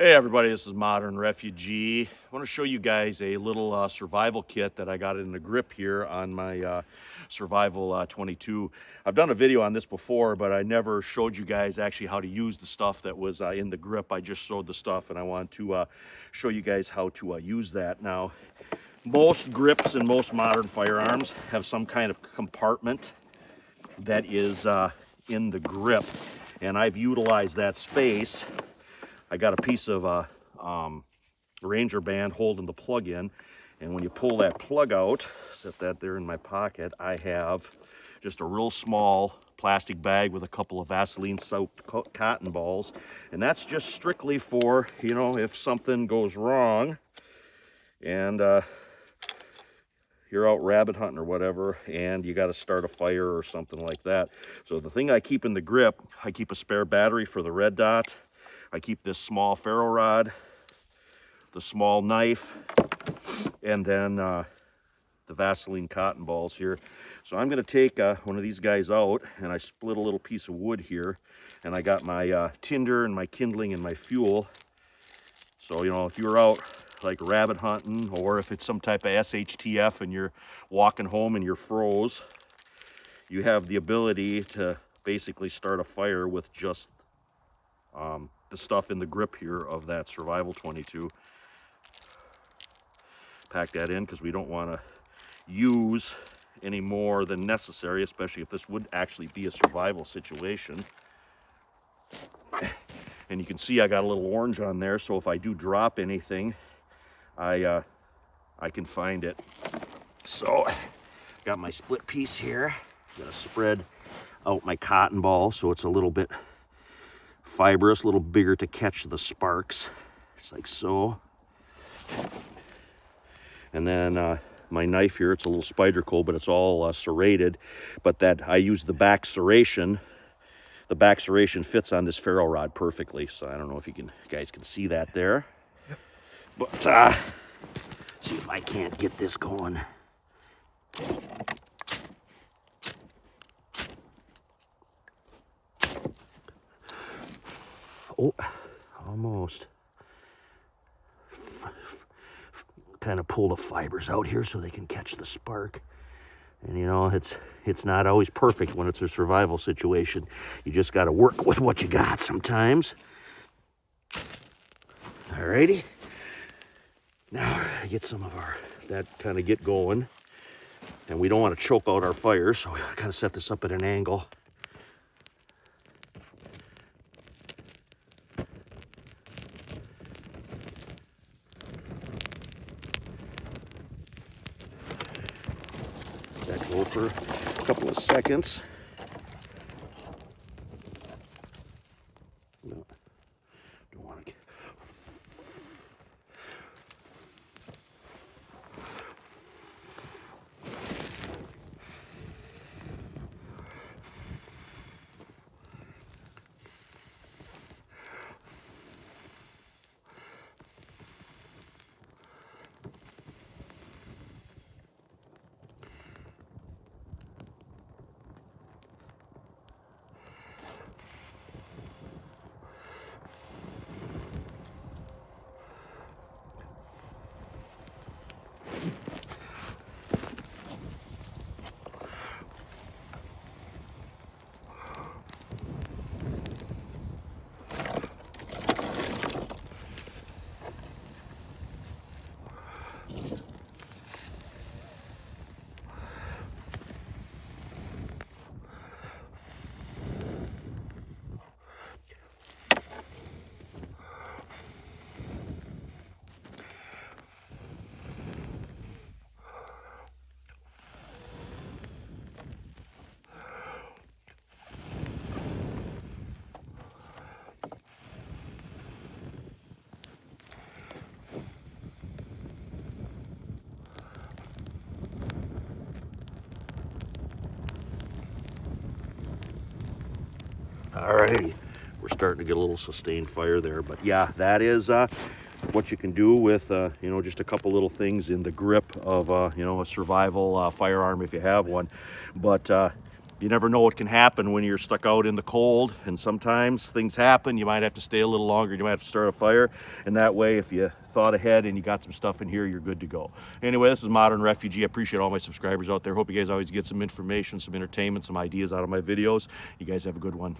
Hey everybody, this is Modern Refugee. I want to show you guys a little survival kit that I got in the grip here on my Survival 22. I've done a video on this before, but I never showed you guys actually how to use the stuff that was in the grip. I just showed the stuff, and I want to show you guys how to use that. Now, most grips and most modern firearms have some kind of compartment that is in the grip, and I've utilized that space. I got a piece of Ranger band holding the plug in, and when you pull that plug out, set that there in my pocket, I have just a real small plastic bag with a couple of Vaseline soaked cotton balls, and that's just strictly for, you know, if something goes wrong and you're out rabbit hunting or whatever and you got to start a fire or something like that. So the thing I keep in the grip, I keep a spare battery for the red dot. I keep this small ferro rod, the small knife, and then the Vaseline cotton balls here. So I'm going to take one of these guys out, and I split a little piece of wood here, and I got my tinder and my kindling and my fuel. So, you know, if you're out like rabbit hunting, or if it's some type of SHTF and you're walking home and you're froze, you have the ability to basically start a fire with just the stuff in the grip here of that Survival 22. Pack that in because we don't want to use any more than necessary, especially if this would actually be a survival situation. And you can see I got a little orange on there, so if I do drop anything, I can find it. So got my split piece here. Gonna spread out my cotton ball so it's a little bit fibrous, a little bigger to catch the sparks, just like so. And then my knife here, it's a little Spyderco, but it's all serrated. But that I use the back serration. The back serration fits on this ferro rod perfectly. So I don't know if you guys can see that there. Yep. But see if I can't get this going. Oh, almost. Kind of pull the fibers out here so they can catch the spark. And you know, it's not always perfect when it's a survival situation. You just got to work with what you got sometimes. Alrighty. Now I get some of that kind of get going. And we don't want to choke out our fire, so we kind of set this up at an angle. That go for a couple of seconds. No, don't want to. Alrighty, we're starting to get a little sustained fire there, but yeah, that is what you can do with you know, just a couple little things in the grip of you know, a survival firearm if you have one. But you never know what can happen when you're stuck out in the cold, and sometimes things happen. You might have to stay a little longer, you might have to start a fire, and that way if you thought ahead and you got some stuff in here, you're good to go. Anyway, this is Modern Refugee. I appreciate all my subscribers out there. Hope you guys always get some information, some entertainment, some ideas out of my videos. You guys have a good one.